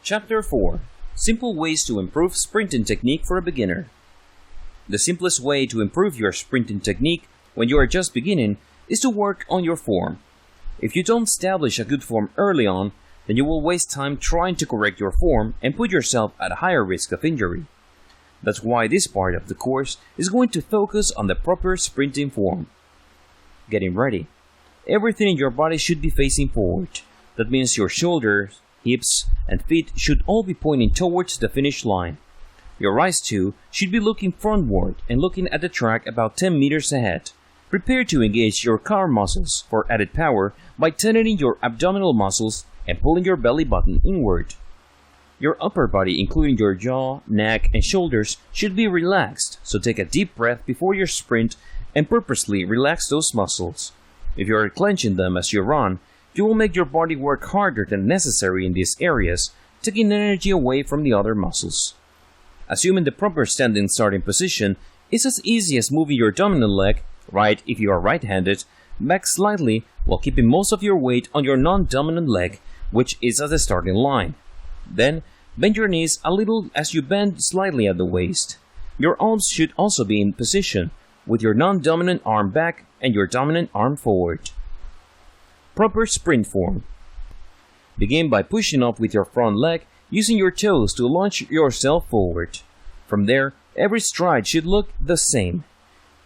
Chapter 4: Simple Ways to Improve Sprinting Technique for a Beginner. The simplest way to improve your sprinting technique when you are just beginning is to work on your form. If you don't establish a good form early on, then you will waste time trying to correct your form and put yourself at a higher risk of injury. That's why this part of the course is going to focus on the proper sprinting form. Getting ready. Everything in your body should be facing forward. That means your shoulders, hips, and feet should all be pointing towards the finish line. Your eyes too should be looking frontward and looking at the track about 10 meters ahead. Prepare to engage your core muscles for added power by tightening your abdominal muscles and pulling your belly button inward. Your upper body, including your jaw, neck, and shoulders, should be relaxed, so take a deep breath before your sprint and purposely relax those muscles. If you are clenching them as you run, you will make your body work harder than necessary in these areas, taking energy away from the other muscles. Assuming the proper standing starting position is as easy as moving your dominant leg, right if you are right-handed, back slightly while keeping most of your weight on your non-dominant leg, which is at the starting line. Then, bend your knees a little as you bend slightly at the waist. Your arms should also be in position, with your non-dominant arm back and your dominant arm forward. Proper sprint form. Begin by pushing up with your front leg, using your toes to launch yourself forward. From there, every stride should look the same.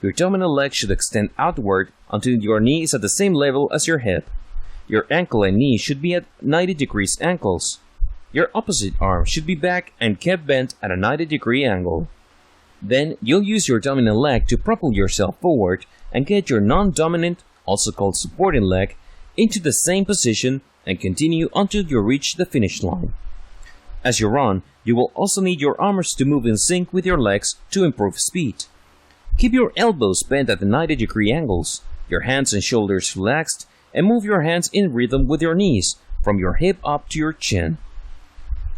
Your dominant leg should extend outward until your knee is at the same level as your hip. Your ankle and knee should be at 90 degrees angles. Your opposite arm should be back and kept bent at a 90-degree angle. Then, you'll use your dominant leg to propel yourself forward and get your non-dominant, also called supporting leg, into the same position and continue until you reach the finish line. As you run, you will also need your arms to move in sync with your legs to improve speed. Keep your elbows bent at the 90-degree angles, your hands and shoulders relaxed, and move your hands in rhythm with your knees, from your hip up to your chin.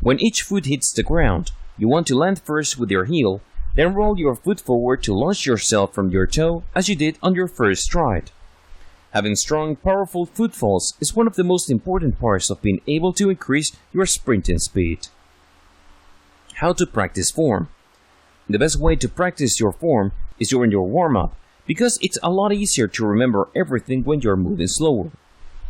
When each foot hits the ground, you want to land first with your heel, then roll your foot forward to launch yourself from your toe as you did on your first stride. Having strong, powerful footfalls is one of the most important parts of being able to increase your sprinting speed. How to practice form. The best way to practice your form is during your warm-up, because it's a lot easier to remember everything when you're moving slower.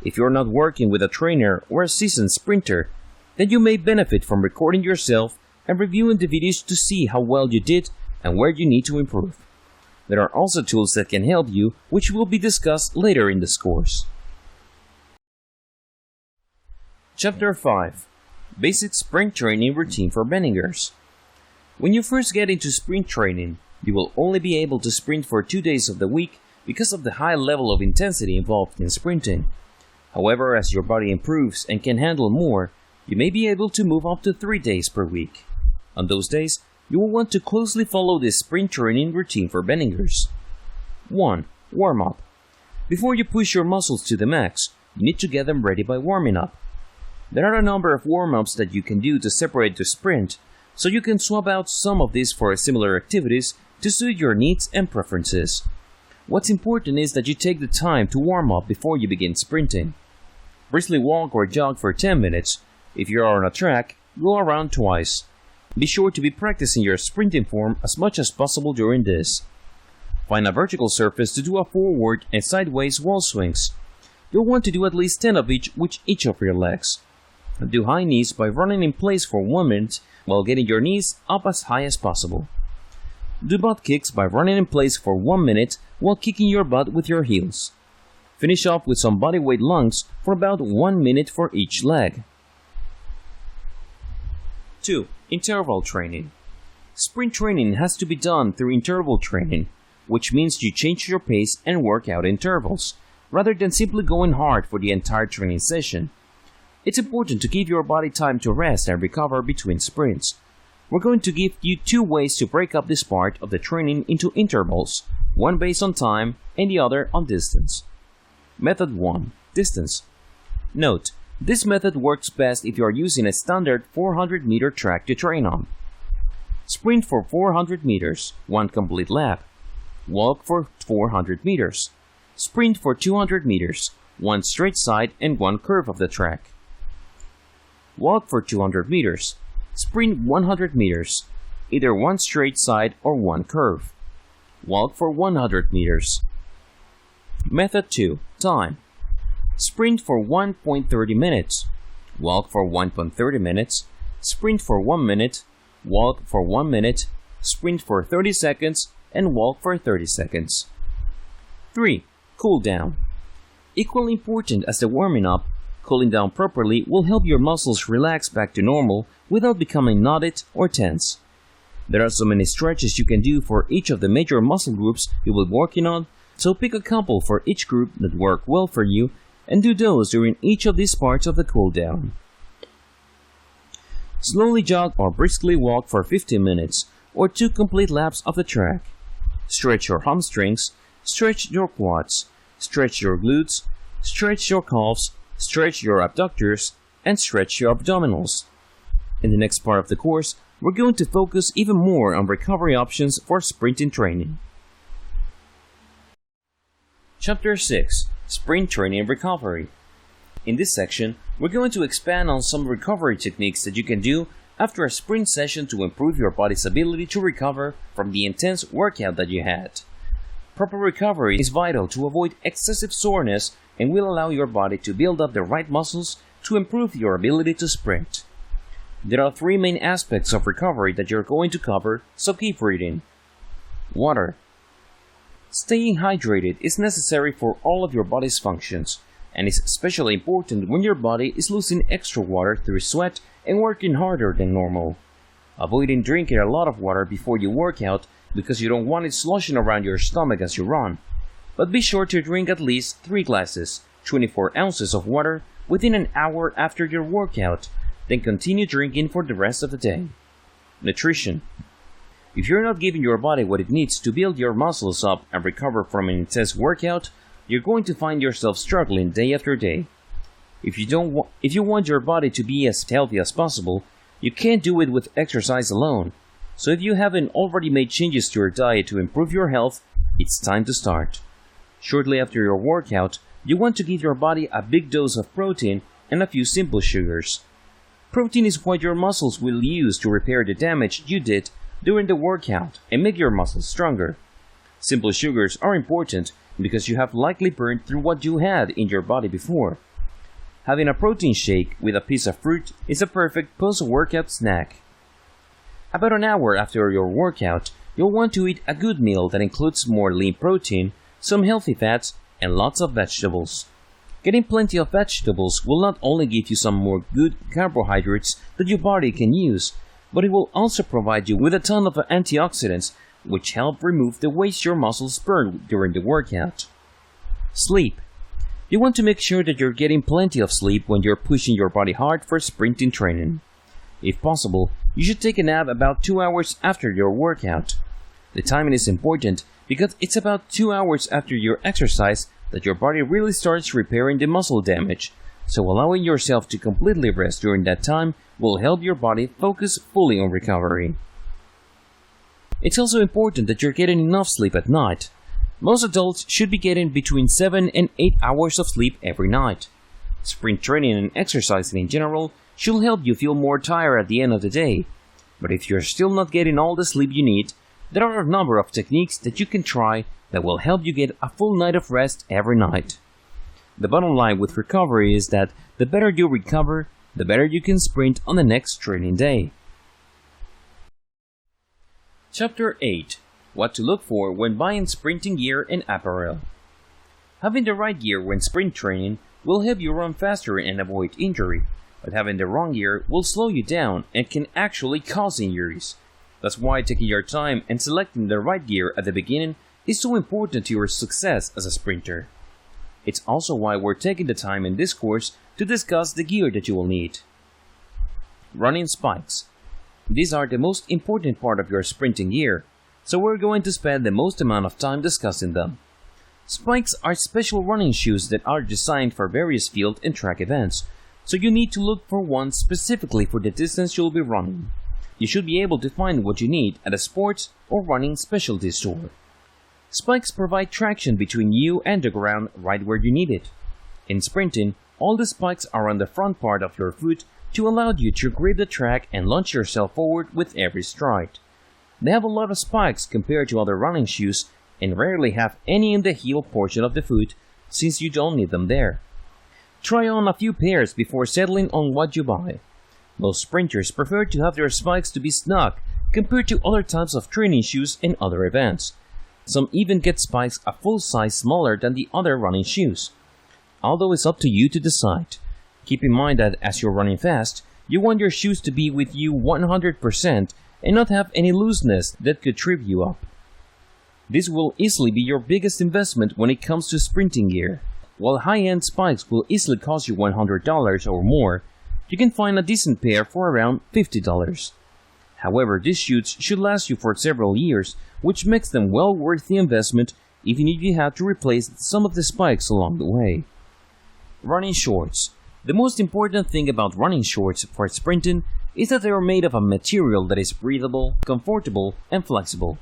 If you're not working with a trainer or a seasoned sprinter, then you may benefit from recording yourself and reviewing the videos to see how well you did and where you need to improve. There are also tools that can help you, which will be discussed later in this course. Chapter 5: Basic Sprint Training Routine for Beginners. When you first get into sprint training, you will only be able to sprint for 2 days of the week because of the high level of intensity involved in sprinting. However, as your body improves and can handle more, you may be able to move up to 3 days per week. On those days, you will want to closely follow this sprint training routine for beginners. 1. Warm-up. Before you push your muscles to the max, you need to get them ready by warming up. There are a number of warm-ups that you can do to separate the sprint, so you can swap out some of these for similar activities to suit your needs and preferences. What's important is that you take the time to warm up before you begin sprinting. Briskly walk or jog for 10 minutes. If you are on a track, go around twice. Be sure to be practicing your sprinting form as much as possible during this. Find a vertical surface to do a forward and sideways wall swings. You'll want to do at least 10 of each with each of your legs. Do high knees by running in place for 1 minute while getting your knees up as high as possible. Do butt kicks by running in place for 1 minute while kicking your butt with your heels. Finish off with some bodyweight lunges for about 1 minute for each leg. 2. Interval training. Sprint training has to be done through interval training, which means you change your pace and work out intervals, rather than simply going hard for the entire training session. It's important to give your body time to rest and recover between sprints. We're going to give you 2 ways to break up this part of the training into intervals, one based on time and the other on distance. Method 1. Distance. Note, this method works best if you are using a standard 400-meter track to train on. Sprint for 400 meters, 1 complete lap. Walk for 400 meters. Sprint for 200 meters, 1 straight side and 1 curve of the track. walk for 200 meters. Sprint 100 meters, either one straight side or one curve. Walk for 100 meters. Method 2. Time. Sprint for 1.30 minutes. Walk for 1.30 minutes. Sprint for 1 minute. Walk for 1 minute. Sprint for 30 seconds and walk for 30 seconds. 3. Cool down. Equally important as the warming up, cooling down properly will help your muscles relax back to normal without becoming knotted or tense. There are so many stretches you can do for each of the major muscle groups you will be working on, so pick a couple for each group that work well for you and do those during each of these parts of the cool down. Slowly jog or briskly walk for 15 minutes or 2 complete laps of the track. Stretch your hamstrings, stretch your quads, stretch your glutes, stretch your calves, stretch your abductors, and stretch your abdominals. In the next part of the course, we're going to focus even more on recovery options for sprinting training. Chapter 6. Sprint Training and Recovery. In this section, we're going to expand on some recovery techniques that you can do after a sprint session to improve your body's ability to recover from the intense workout that you had. Proper recovery is vital to avoid excessive soreness and will allow your body to build up the right muscles to improve your ability to sprint. There are 3 main aspects of recovery that you're going to cover, so keep reading. Water. Staying hydrated is necessary for all of your body's functions, and is especially important when your body is losing extra water through sweat and working harder than normal. Avoiding drinking a lot of water before you work out because you don't want it sloshing around your stomach as you run. But be sure to drink at least 3 glasses, 24 ounces of water within an hour after your workout, then continue drinking for the rest of the day. Nutrition. If you're not giving your body what it needs to build your muscles up and recover from an intense workout, you're going to find yourself struggling day after day. If you want your body to be as healthy as possible, you can't do it with exercise alone. So if you haven't already made changes to your diet to improve your health, it's time to start. Shortly after your workout, you want to give your body a big dose of protein and a few simple sugars. Protein is what your muscles will use to repair the damage you did during the workout and make your muscles stronger. Simple sugars are important because you have likely burned through what you had in your body before. Having a protein shake with a piece of fruit is a perfect post-workout snack. About an hour after your workout, you'll want to eat a good meal that includes more lean protein, some healthy fats, and lots of vegetables. Getting plenty of vegetables will not only give you some more good carbohydrates that your body can use, but it will also provide you with a ton of antioxidants which help remove the waste your muscles burn during the workout. Sleep. You want to make sure that you're getting plenty of sleep when you're pushing your body hard for sprinting training. If possible, you should take a nap about 2 hours after your workout. The timing is important because it's about 2 hours after your exercise that your body really starts repairing the muscle damage, so allowing yourself to completely rest during that time will help your body focus fully on recovery. It's also important that you're getting enough sleep at night. Most adults should be getting between 7 and 8 hours of sleep every night. Sprint training and exercising in general should help you feel more tired at the end of the day, but if you're still not getting all the sleep you need, there are a number of techniques that you can try that will help you get a full night of rest every night. The bottom line with recovery is that the better you recover, the better you can sprint on the next training day. Chapter 8. What to look for when buying sprinting gear and apparel. Having the right gear when sprint training will help you run faster and avoid injury, but having the wrong gear will slow you down and can actually cause injuries. That's why taking your time and selecting the right gear at the beginning is so important to your success as a sprinter. It's also why we're taking the time in this course to discuss the gear that you will need. Running spikes. These are the most important part of your sprinting gear, so we're going to spend the most amount of time discussing them. Spikes are special running shoes that are designed for various field and track events, so you need to look for one specifically for the distance you'll be running. You should be able to find what you need at a sports or running specialty store. Spikes provide traction between you and the ground right where you need it. In sprinting, all the spikes are on the front part of your foot to allow you to grip the track and launch yourself forward with every stride. They have a lot of spikes compared to other running shoes and rarely have any in the heel portion of the foot since you don't need them there. Try on a few pairs before settling on what you buy. Most sprinters prefer to have their spikes to be snug compared to other types of training shoes and other events. Some even get spikes a full size smaller than the other running shoes. Although it's up to you to decide. Keep in mind that as you're running fast, you want your shoes to be with you 100% and not have any looseness that could trip you up. This will easily be your biggest investment when it comes to sprinting gear. While high-end spikes will easily cost you $100 or more, you can find a decent pair for around $50. However, these shoes should last you for several years, which makes them well worth the investment even if you have to replace some of the spikes along the way. Running shorts. The most important thing about running shorts for sprinting is that they are made of a material that is breathable, comfortable, and flexible.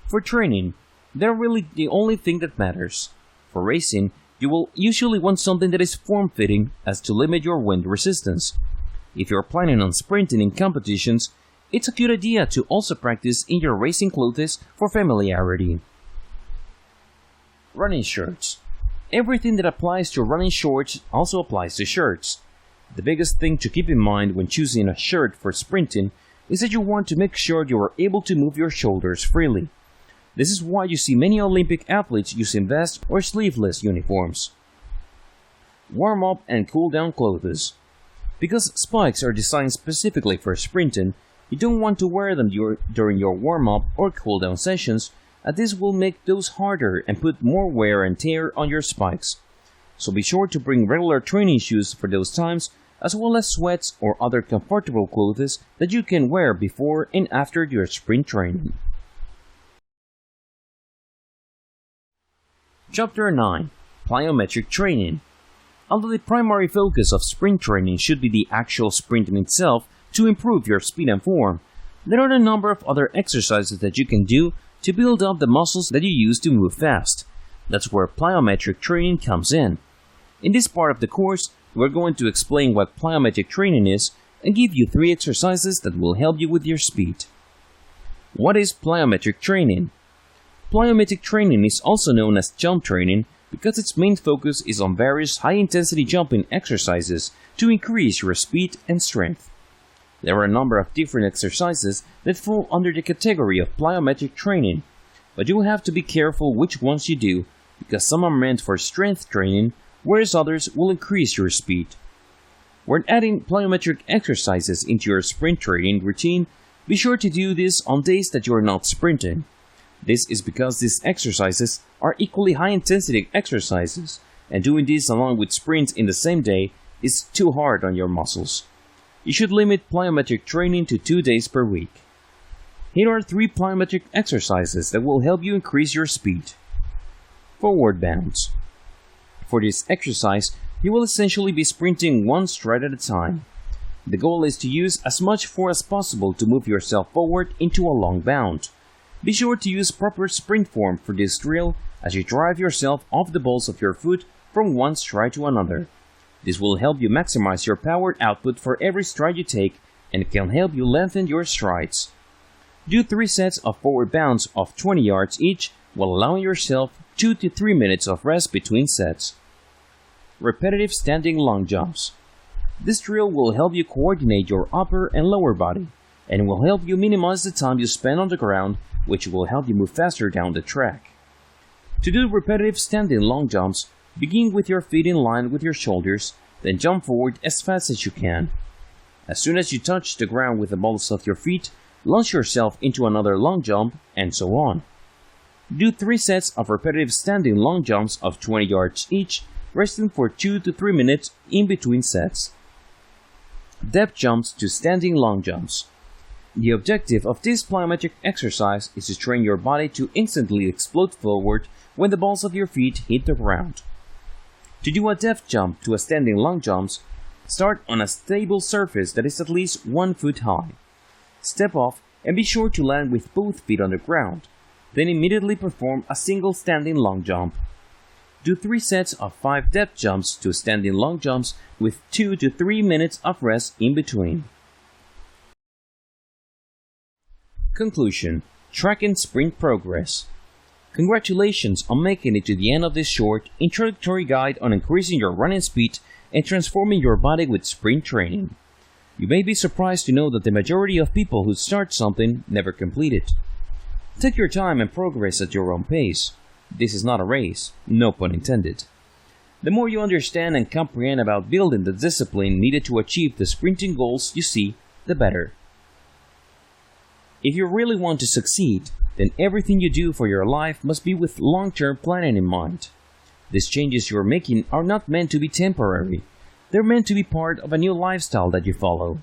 For training, they're really the only thing that matters. For racing, you will usually want something that is form-fitting as to limit your wind resistance. If you're planning on sprinting in competitions, it's a good idea to also practice in your racing clothes for familiarity. Running shirts. Everything that applies to running shorts also applies to shirts. The biggest thing to keep in mind when choosing a shirt for sprinting is that you want to make sure you are able to move your shoulders freely. This is why you see many Olympic athletes using vest or sleeveless uniforms. Warm-up and cool-down clothes. Because spikes are designed specifically for sprinting, you don't want to wear them during your warm-up or cool-down sessions, as this will make those harder and put more wear and tear on your spikes. So be sure to bring regular training shoes for those times, as well as sweats or other comfortable clothes that you can wear before and after your sprint training. Chapter 9. Plyometric Training. Although the primary focus of sprint training should be the actual sprint in itself to improve your speed and form, there are a number of other exercises that you can do to build up the muscles that you use to move fast. That's where plyometric training comes in. In this part of the course, we're going to explain what plyometric training is and give you 3 exercises that will help you with your speed. What is plyometric training? Plyometric training is also known as jump training because its main focus is on various high-intensity jumping exercises to increase your speed and strength. There are a number of different exercises that fall under the category of plyometric training, but you will have to be careful which ones you do because some are meant for strength training, whereas others will increase your speed. When adding plyometric exercises into your sprint training routine, be sure to do this on days that you are not sprinting. This is because these exercises are equally high-intensity exercises, and doing this along with sprints in the same day is too hard on your muscles. You should limit plyometric training to 2 days per week. Here are 3 plyometric exercises that will help you increase your speed. Forward bounce. For this exercise, you will essentially be sprinting one stride at a time. The goal is to use as much force as possible to move yourself forward into a long bound. Be sure to use proper sprint form for this drill as you drive yourself off the balls of your foot from one stride to another. This will help you maximize your power output for every stride you take and can help you lengthen your strides. Do 3 sets of forward bounce of 20 yards each while allowing yourself 2 to 3 minutes of rest between sets. Repetitive standing long jumps. This drill will help you coordinate your upper and lower body and will help you minimize the time you spend on the ground, which will help you move faster down the track. To do repetitive standing long jumps, begin with your feet in line with your shoulders, then jump forward as fast as you can. As soon as you touch the ground with the balls of your feet, launch yourself into another long jump, and so on. Do 3 sets of repetitive standing long jumps of 20 yards each, resting for 2 to 3 minutes in between sets. Depth jumps to standing long jumps. The objective of this plyometric exercise is to train your body to instantly explode forward when the balls of your feet hit the ground. To do a depth jump to a standing long jumps, start on a stable surface that is at least 1 foot high. Step off and be sure to land with both feet on the ground, then immediately perform a single standing long jump. do 3 sets of 5 depth jumps to standing long jumps with 2 to 3 minutes of rest in between. Conclusion: tracking sprint progress. Congratulations on making it to the end of this short, introductory guide on increasing your running speed and transforming your body with sprint training. You may be surprised to know that the majority of people who start something never complete it. Take your time and progress at your own pace. This is not a race, no pun intended. The more you understand and comprehend about building the discipline needed to achieve the sprinting goals you see, the better. If you really want to succeed, then everything you do for your life must be with long-term planning in mind. These changes you are making are not meant to be temporary. They're meant to be part of a new lifestyle that you follow.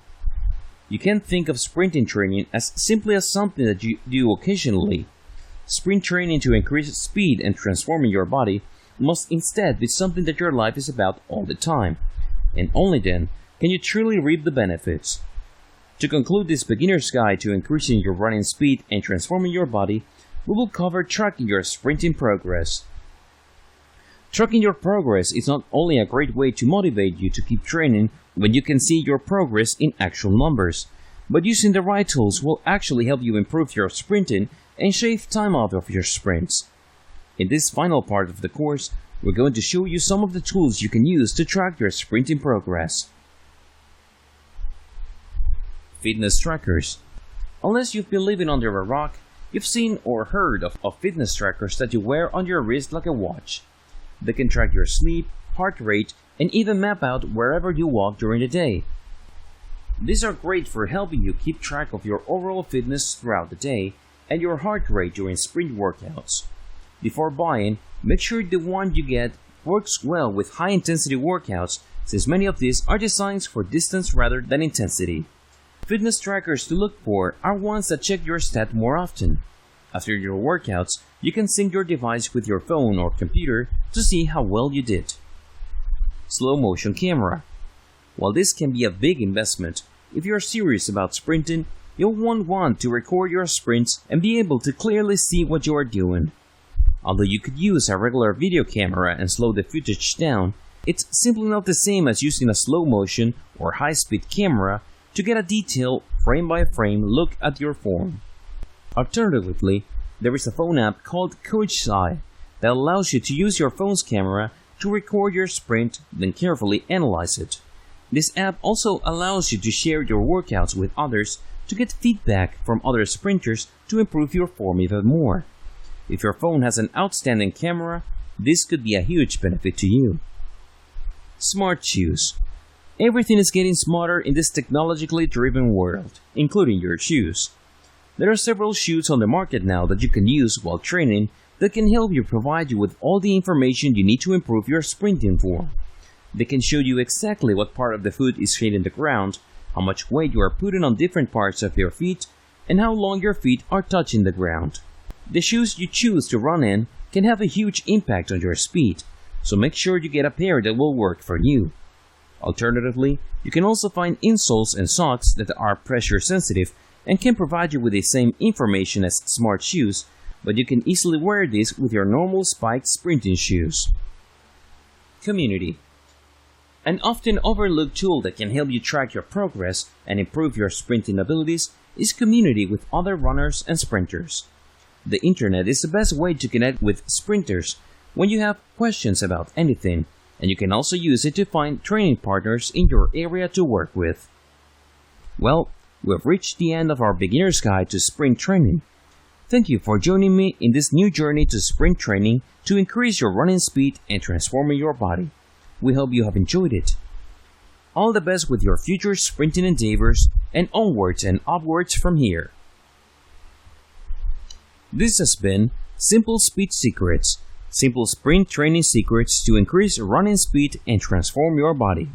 You can't think of sprinting training as simply as something that you do occasionally. Sprint training to increase speed and transforming your body must instead be something that your life is about all the time, and only then can you truly reap the benefits. To conclude this beginner's guide to increasing your running speed and transforming your body, we will cover tracking your sprinting progress. Tracking your progress is not only a great way to motivate you to keep training when you can see your progress in actual numbers, but using the right tools will actually help you improve your sprinting and shave time out of your sprints. In this final part of the course, we're going to show you some of the tools you can use to track your sprinting progress. Fitness trackers. Unless you've been living under a rock, you've seen or heard of fitness trackers that you wear on your wrist like a watch. They can track your sleep, heart rate, and even map out wherever you walk during the day. These are great for helping you keep track of your overall fitness throughout the day and your heart rate during sprint workouts. Before buying, make sure the one you get works well with high-intensity workouts, since many of these are designed for distance rather than intensity. Fitness trackers to look for are ones that check your stat more often. After your workouts, you can sync your device with your phone or computer to see how well you did. Slow motion camera. While this can be a big investment, if you're serious about sprinting, you'll want to record your sprints and be able to clearly see what you are doing. Although you could use a regular video camera and slow the footage down, it's simply not the same as using a slow motion or high-speed camera to get a detailed, frame-by-frame look at your form. Alternatively, there is a phone app called CoachSci that allows you to use your phone's camera to record your sprint, then carefully analyze it. This app also allows you to share your workouts with others to get feedback from other sprinters to improve your form even more. If your phone has an outstanding camera, this could be a huge benefit to you. Smart shoes. Everything is getting smarter in this technologically driven world, including your shoes. There are several shoes on the market now that you can use while training that can help you provide you with all the information you need to improve your sprinting form. They can show you exactly what part of the foot is hitting the ground, how much weight you are putting on different parts of your feet, and how long your feet are touching the ground. The shoes you choose to run in can have a huge impact on your speed, so make sure you get a pair that will work for you. Alternatively, you can also find insoles and socks that are pressure sensitive and can provide you with the same information as smart shoes, but you can easily wear these with your normal spiked sprinting shoes. Community. An often overlooked tool that can help you track your progress and improve your sprinting abilities is community with other runners and sprinters. The internet is the best way to connect with sprinters when you have questions about anything, and you can also use it to find training partners in your area to work with. Well, we've reached the end of our beginner's guide to sprint training. Thank you for joining me in this new journey to sprint training to increase your running speed and transforming your body. We hope you have enjoyed it. All the best with your future sprinting endeavors and onwards and upwards from here. This has been Simple Speed Secrets, simple sprint training secrets to increase running speed and transform your body.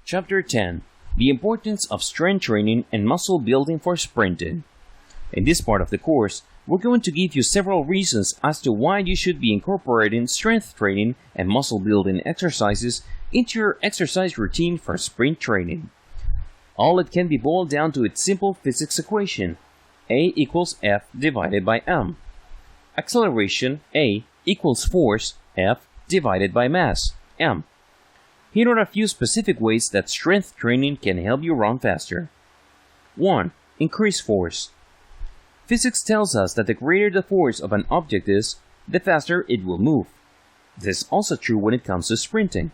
Chapter 10. The importance of strength training and muscle building for sprinting. In this part of the course, we're going to give you several reasons as to why you should be incorporating strength training and muscle building exercises into your exercise routine for sprint training. All it can be boiled down to its simple physics equation: A equals F divided by M. Acceleration, A, equals force, F divided by mass, m. Here are a few specific ways that strength training can help you run faster. 1. Increase force. Physics tells us that the greater the force of an object is, the faster it will move. This is also true when it comes to sprinting.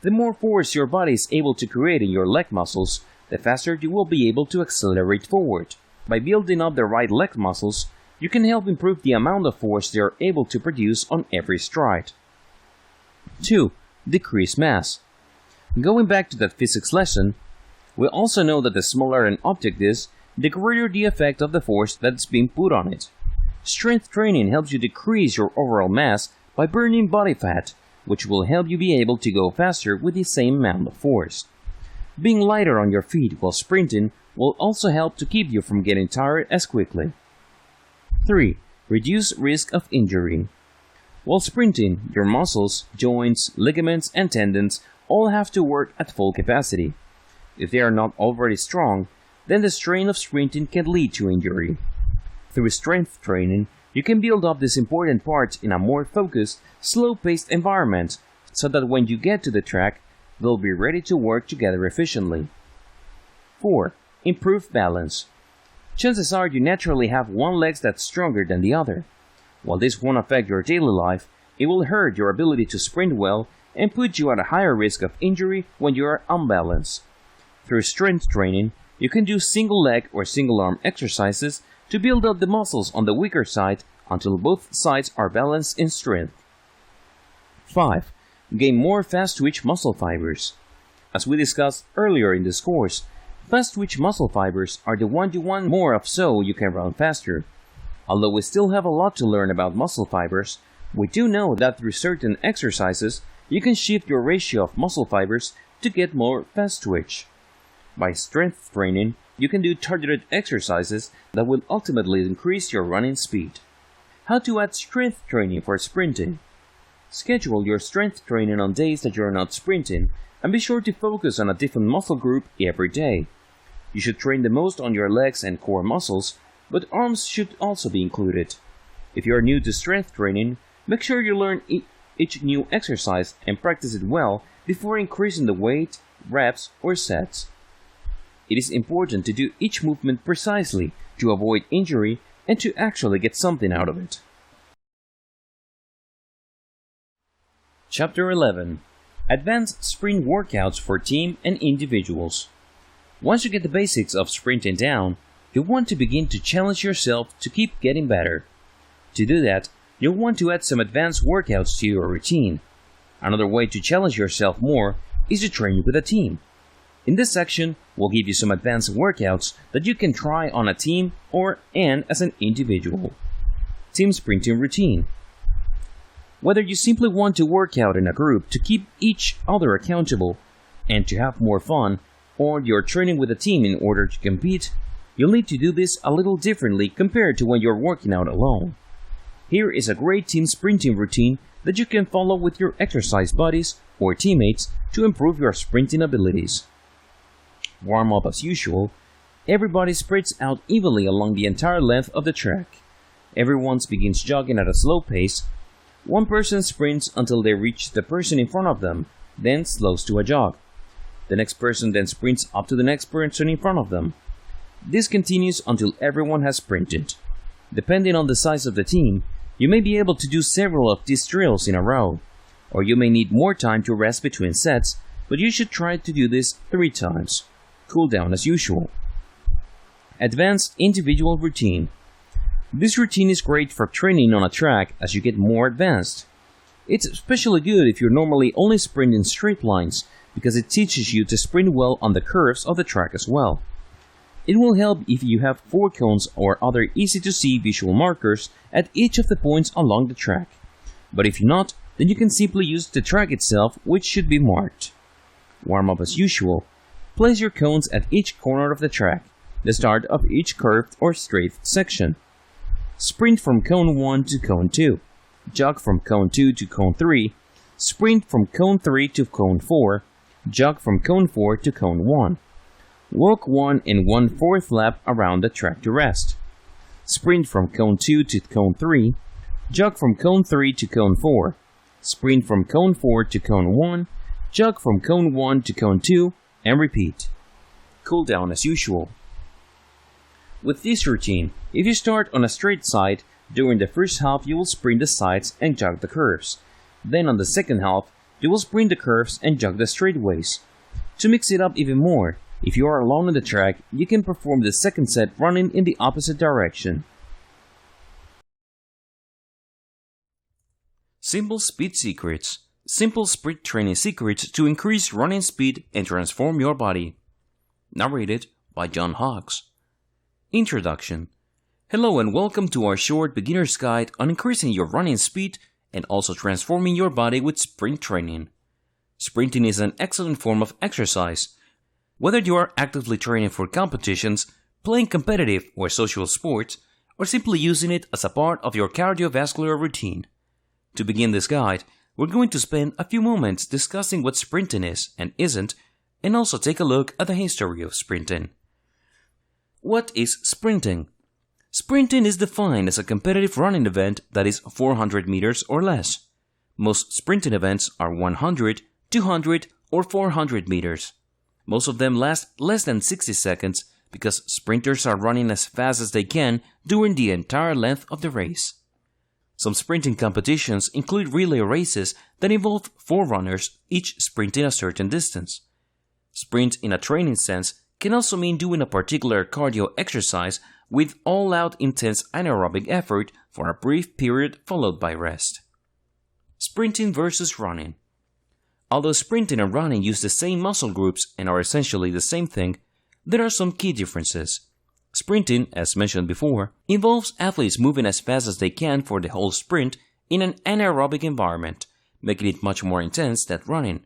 The more force your body is able to create in your leg muscles, the faster you will be able to accelerate forward. By building up the right leg muscles, you can help improve the amount of force they are able to produce on every stride. 2. Decrease mass. Going back to that physics lesson, we also know that the smaller an object is, the greater the effect of the force that's being put on it. Strength training helps you decrease your overall mass by burning body fat, which will help you be able to go faster with the same amount of force. Being lighter on your feet while sprinting will also help to keep you from getting tired as quickly. 3. Reduce risk of injury. While sprinting, your muscles, joints, ligaments, and tendons all have to work at full capacity. If they are not already strong, then the strain of sprinting can lead to injury. Through strength training, you can build up these important parts in a more focused, slow-paced environment so that when you get to the track, they'll be ready to work together efficiently. 4. Improve balance. Chances are you naturally have one leg that's stronger than the other. While this won't affect your daily life, it will hurt your ability to sprint well and put you at a higher risk of injury when you are unbalanced. Through strength training, you can do single leg or single arm exercises to build up the muscles on the weaker side until both sides are balanced in strength. 5. Gain more fast-twitch muscle fibers. As we discussed earlier in this course, fast-twitch muscle fibers are the one you want more of so you can run faster. Although we still have a lot to learn about muscle fibers, we do know that through certain exercises, you can shift your ratio of muscle fibers to get more fast-twitch. By strength training, you can do targeted exercises that will ultimately increase your running speed. How to add strength training for sprinting. Schedule your strength training on days that you are not sprinting, and be sure to focus on a different muscle group every day. You should train the most on your legs and core muscles, but arms should also be included. If you are new to strength training, make sure you learn each new exercise and practice it well before increasing the weight, reps, or sets. It is important to do each movement precisely to avoid injury and to actually get something out of it. Chapter 11. Advanced Sprint Workouts for Team and Individuals. Once you get the basics of sprinting down, you'll want to begin to challenge yourself to keep getting better. To do that, you'll want to add some advanced workouts to your routine. Another way to challenge yourself more is to train with a team. In this section, we'll give you some advanced workouts that you can try on a team and as an individual. Team sprinting routine. Whether you simply want to work out in a group to keep each other accountable and to have more fun, or you're training with a team in order to compete, you'll need to do this a little differently compared to when you're working out alone. Here is a great team sprinting routine that you can follow with your exercise buddies or teammates to improve your sprinting abilities. Warm up as usual. Everybody spreads out evenly along the entire length of the track. Everyone begins jogging at a slow pace. One person sprints until they reach the person in front of them, then slows to a jog. The next person then sprints up to the next person in front of them. This continues until everyone has sprinted. Depending on the size of the team, you may be able to do several of these drills in a row, or you may need more time to rest between sets, but you should try to do this 3 times. Cool down as usual. Advanced Individual Routine. This routine is great for training on a track as you get more advanced. It's especially good if you normally only sprint in straight lines because it teaches you to sprint well on the curves of the track as well. It will help if you have 4 cones or other easy-to-see visual markers at each of the points along the track. But if not, then you can simply use the track itself, which should be marked. Warm up as usual. Place your cones at each corner of the track, the start of each curved or straight section. Sprint from cone 1 to cone 2. Jog from cone 2 to cone 3. Sprint from cone 3 to cone 4. Jog from cone 4 to cone 1. Walk 1 and 1/4 lap around the track to rest. Sprint from cone 2 to cone 3. Jog from cone 3 to cone 4. Sprint from cone 4 to cone 1, jog from cone 1 to cone 2, and repeat. Cool down as usual. With this routine, if you start on a straight side, during the first half you will sprint the sides and jog the curves. Then on the second half, you will sprint the curves and jog the straightaways. To mix it up even more, if you are alone on the track, you can perform the second set running in the opposite direction. Simple Speed Secrets. Simple sprint training secrets to increase running speed and transform your body. Narrated by John Hawkes. Introduction. Hello and welcome to our short beginner's guide on increasing your running speed and also transforming your body with sprint training. Sprinting is an excellent form of exercise. Whether you are actively training for competitions, playing competitive or social sports, or simply using it as a part of your cardiovascular routine. To begin this guide, we're going to spend a few moments discussing what sprinting is and isn't, and also take a look at the history of sprinting. What is sprinting? Sprinting is defined as a competitive running event that is 400 meters or less. Most sprinting events are 100, 200, or 400 meters. Most of them last less than 60 seconds because sprinters are running as fast as they can during the entire length of the race. Some sprinting competitions include relay races that involve 4 runners, each sprinting a certain distance. Sprint in a training sense can also mean doing a particular cardio exercise with all-out intense anaerobic effort for a brief period followed by rest. Sprinting versus running. Although sprinting and running use the same muscle groups and are essentially the same thing, there are some key differences. Sprinting, as mentioned before, involves athletes moving as fast as they can for the whole sprint in an anaerobic environment, making it much more intense than running.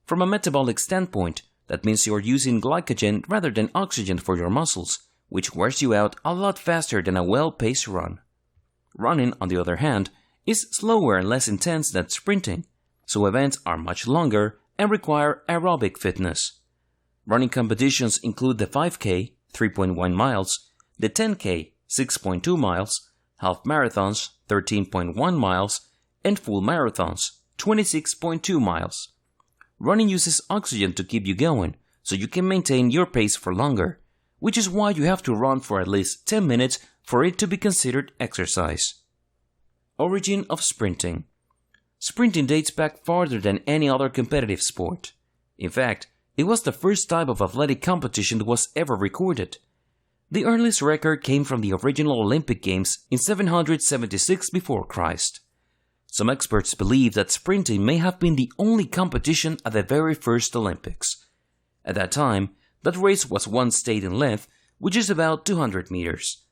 From a metabolic standpoint, that means you're using glycogen rather than oxygen for your muscles, which wears you out a lot faster than a well-paced run. Running, on the other hand, is slower and less intense than sprinting, so events are much longer and require aerobic fitness. Running competitions include the 5K, 3.1 miles, the 10K, 6.2 miles, half marathons, 13.1 miles, and full marathons, 26.2 miles. Running uses oxygen to keep you going, so you can maintain your pace for longer, which is why you have to run for at least 10 minutes for it to be considered exercise. Origin of sprinting. Sprinting dates back farther than any other competitive sport. In fact, it was the first type of athletic competition that was ever recorded. The earliest record came from the original Olympic Games in 776 before Christ. Some experts believe that sprinting may have been the only competition at the very first Olympics. At that time, that race was 1 state in length, which is about 200 meters.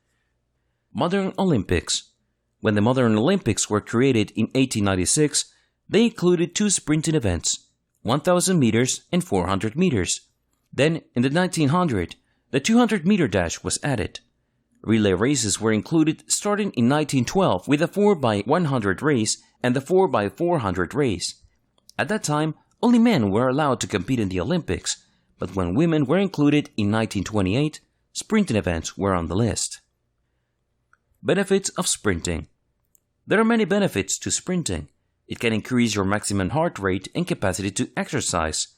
Modern Olympics. When the modern Olympics were created in 1896, they included 2 sprinting events, 1,000 meters and 400 meters. Then, in the 1900s, the 200-meter dash was added. Relay races were included starting in 1912 with the 4x100 race and the 4x400 race. At that time, only men were allowed to compete in the Olympics, but when women were included in 1928, sprinting events were on the list. Benefits of sprinting. There are many benefits to sprinting. It can increase your maximum heart rate and capacity to exercise.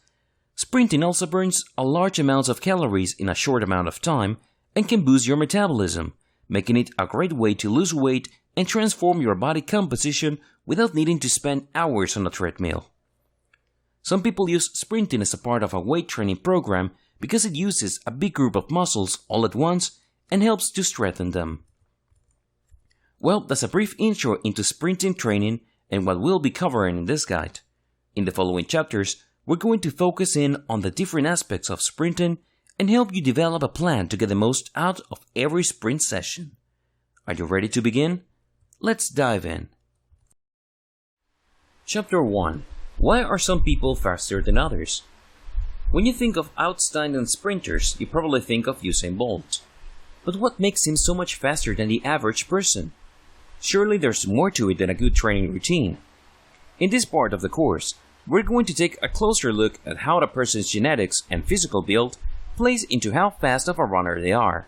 Sprinting also burns a large amount of calories in a short amount of time and can boost your metabolism, making it a great way to lose weight and transform your body composition without needing to spend hours on a treadmill. Some people use sprinting as a part of a weight training program because it uses a big group of muscles all at once and helps to strengthen them. Well, that's a brief intro into sprinting training and what we'll be covering in this guide. In the following chapters, we're going to focus in on the different aspects of sprinting and help you develop a plan to get the most out of every sprint session. Are you ready to begin? Let's dive in. Chapter 1. Why are some people faster than others? When you think of outstanding sprinters, you probably think of Usain Bolt. But what makes him so much faster than the average person? Surely there's more to it than a good training routine. In this part of the course, we're going to take a closer look at how a person's genetics and physical build plays into how fast of a runner they are.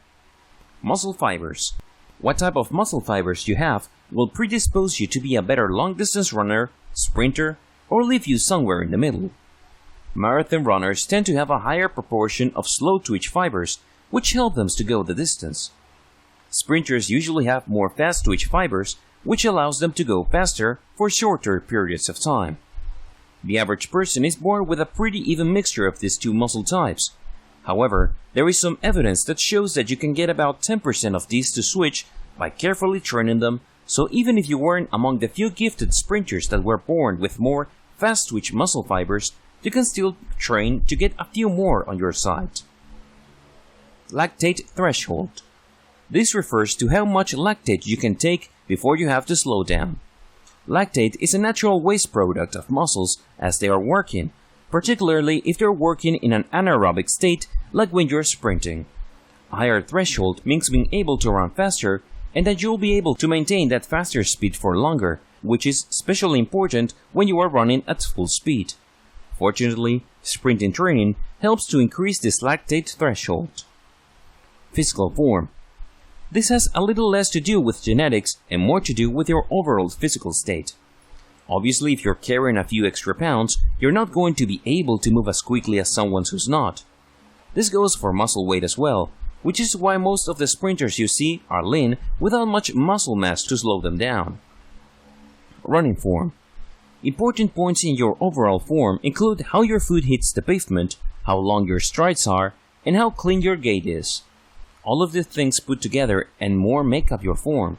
Muscle fibers. What type of muscle fibers you have will predispose you to be a better long-distance runner sprinter, or leave you somewhere in the middle. Marathon runners tend to have a higher proportion of slow-twitch fibers, which help them to go the distance. Sprinters usually have more fast-twitch fibers, which allows them to go faster for shorter periods of time. The average person is born with a pretty even mixture of these two muscle types. However, there is some evidence that shows that you can get about 10% of these to switch by carefully training them, so even if you weren't among the few gifted sprinters that were born with more fast-twitch muscle fibers, you can still train to get a few more on your side. Lactate threshold. This refers to how much lactate you can take before you have to slow down. Lactate is a natural waste product of muscles as they are working, particularly if they're working in an anaerobic state like when you're sprinting. A higher threshold means being able to run faster and that you'll be able to maintain that faster speed for longer, which is especially important when you are running at full speed. Fortunately, sprinting training helps to increase this lactate threshold. Physical form. This has a little less to do with genetics and more to do with your overall physical state. Obviously, if you're carrying a few extra pounds, you're not going to be able to move as quickly as someone who's not. This goes for muscle weight as well, which is why most of the sprinters you see are lean without much muscle mass to slow them down. Running form. Important points in your overall form include how your foot hits the pavement, how long your strides are, and how clean your gait is. All of these things put together and more make up your form.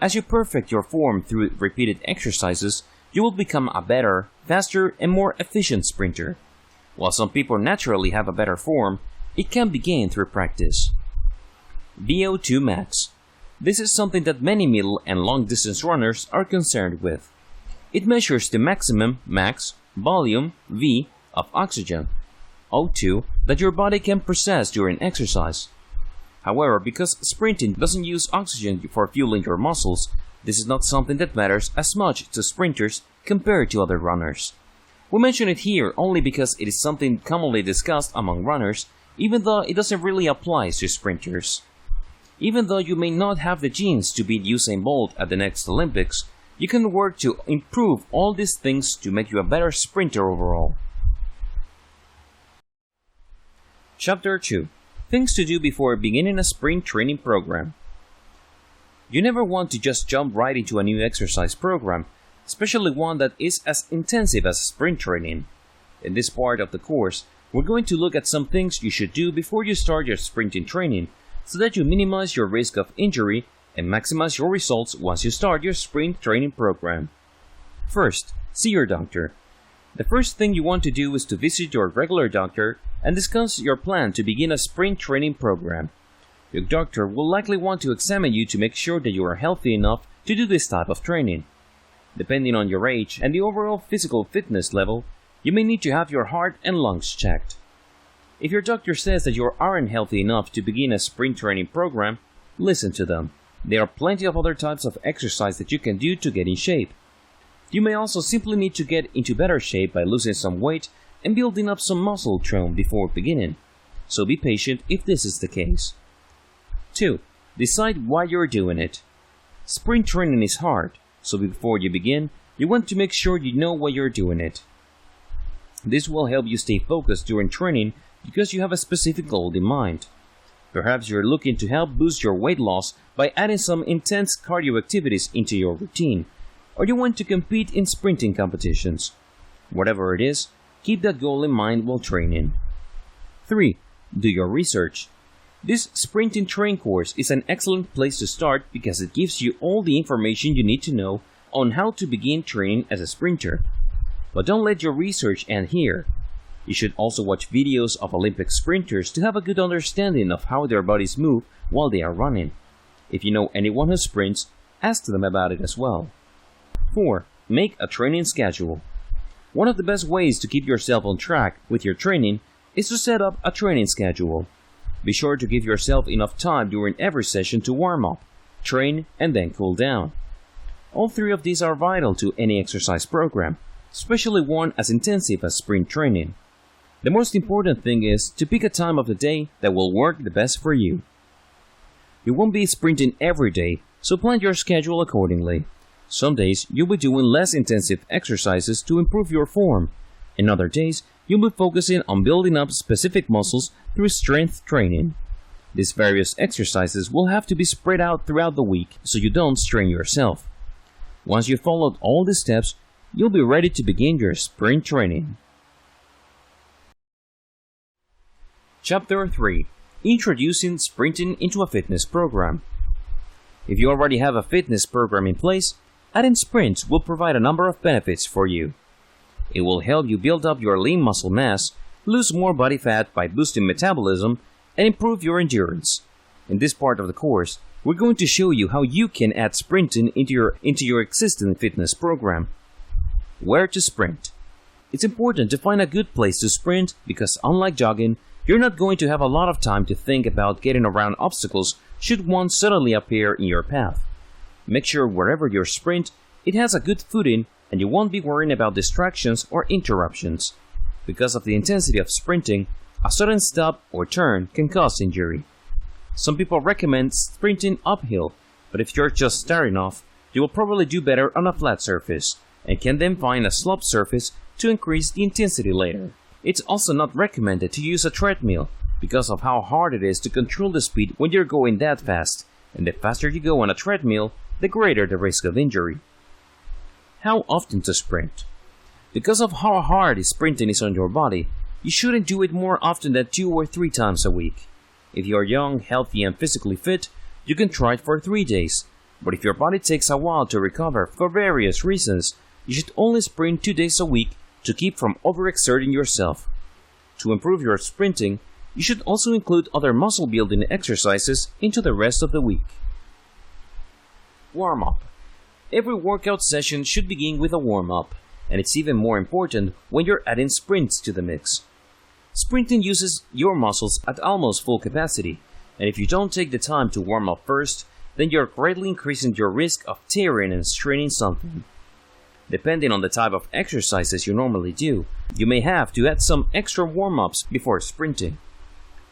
As you perfect your form through repeated exercises, you will become a better, faster, and more efficient sprinter. While some people naturally have a better form, it can be gained through practice. VO2 max. This is something that many middle and long distance runners are concerned with. It measures the maximum, max, volume, V, of oxygen, O2, that your body can process during exercise. However, because sprinting doesn't use oxygen for fueling your muscles, this is not something that matters as much to sprinters compared to other runners. We mention it here only because it is something commonly discussed among runners, even though it doesn't really apply to sprinters. Even though you may not have the genes to beat Usain Bolt at the next Olympics, you can work to improve all these things to make you a better sprinter overall. Chapter 2. Things to do before beginning a sprint training program. You never want to just jump right into a new exercise program, especially one that is as intensive as sprint training. In this part of the course, we're going to look at some things you should do before you start your sprinting training so that you minimize your risk of injury and maximize your results once you start your sprint training program. First, see your doctor. The first thing you want to do is to visit your regular doctor and discuss your plan to begin a sprint training program. Your doctor will likely want to examine you to make sure that you are healthy enough to do this type of training. Depending on your age and the overall physical fitness level, you may need to have your heart and lungs checked. If your doctor says that you aren't healthy enough to begin a sprint training program, listen to them. There are plenty of other types of exercise that you can do to get in shape. You may also simply need to get into better shape by losing some weight and building up some muscle tone before beginning, so be patient if this is the case. 2. Decide why you're doing it. Sprint training is hard, so before you begin, you want to make sure you know why you're doing it. This will help you stay focused during training because you have a specific goal in mind. Perhaps you're looking to help boost your weight loss by adding some intense cardio activities into your routine, or you want to compete in sprinting competitions. Whatever it is, keep that goal in mind while training. 3. Do your research. This sprinting train course is an excellent place to start because it gives you all the information you need to know on how to begin training as a sprinter. But don't let your research end here. You should also watch videos of Olympic sprinters to have a good understanding of how their bodies move while they are running. If you know anyone who sprints, ask them about it as well. 4. Make a training schedule. One of the best ways to keep yourself on track with your training is to set up a training schedule. Be sure to give yourself enough time during every session to warm up, train, and then cool down. All three of these are vital to any exercise program, especially one as intensive as sprint training. The most important thing is to pick a time of the day that will work the best for you. You won't be sprinting every day, so plan your schedule accordingly. Some days you'll be doing less intensive exercises to improve your form, and other days you'll be focusing on building up specific muscles through strength training. These various exercises will have to be spread out throughout the week so you don't strain yourself. Once you've followed all the steps, you'll be ready to begin your sprint training. Chapter 3. Introducing sprinting into a fitness program. If you already have a fitness program in place, adding sprints will provide a number of benefits for you. It will help you build up your lean muscle mass, lose more body fat by boosting metabolism, and improve your endurance. In this part of the course, we're going to show you how you can add sprinting into your existing fitness program. Where to sprint? It's important to find a good place to sprint because unlike jogging, you're not going to have a lot of time to think about getting around obstacles should one suddenly appear in your path. Make sure wherever you sprint, it has a good footing and you won't be worrying about distractions or interruptions. Because of the intensity of sprinting, a sudden stop or turn can cause injury. Some people recommend sprinting uphill, but if you're just starting off, you will probably do better on a flat surface, and can then find a sloped surface to increase the intensity later. It's also not recommended to use a treadmill because of how hard it is to control the speed when you're going that fast, and the faster you go on a treadmill, the greater the risk of injury. How often to sprint? Because of how hard sprinting is on your body, you shouldn't do it more often than 2 or 3 times a week. If you're young, healthy, and physically fit, you can try it for 3 days. But if your body takes a while to recover for various reasons, you should only sprint 2 days a week to keep from overexerting yourself. To improve your sprinting, you should also include other muscle-building exercises into the rest of the week. Warm-up. Every workout session should begin with a warm-up, and it's even more important when you're adding sprints to the mix. Sprinting uses your muscles at almost full capacity, and if you don't take the time to warm up first, then you're greatly increasing your risk of tearing and straining something. Depending on the type of exercises you normally do, you may have to add some extra warm-ups before sprinting.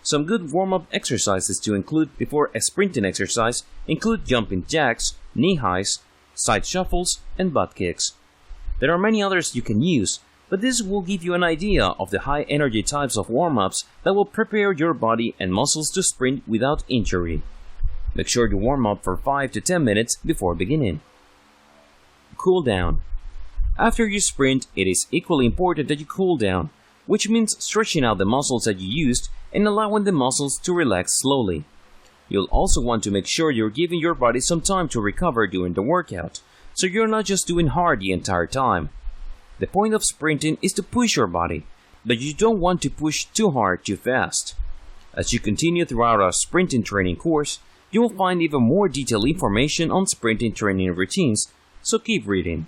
Some good warm-up exercises to include before a sprinting exercise include jumping jacks, knee highs, side shuffles, and butt kicks. There are many others you can use, but this will give you an idea of the high-energy types of warm-ups that will prepare your body and muscles to sprint without injury. Make sure you warm up for 5 to 10 minutes before beginning. Cool down. After you sprint, it is equally important that you cool down, which means stretching out the muscles that you used and allowing the muscles to relax slowly. You'll also want to make sure you're giving your body some time to recover during the workout, so you're not just doing hard the entire time. The point of sprinting is to push your body, but you don't want to push too hard too fast. As you continue throughout our sprinting training course, you will find even more detailed information on sprinting training routines, so keep reading.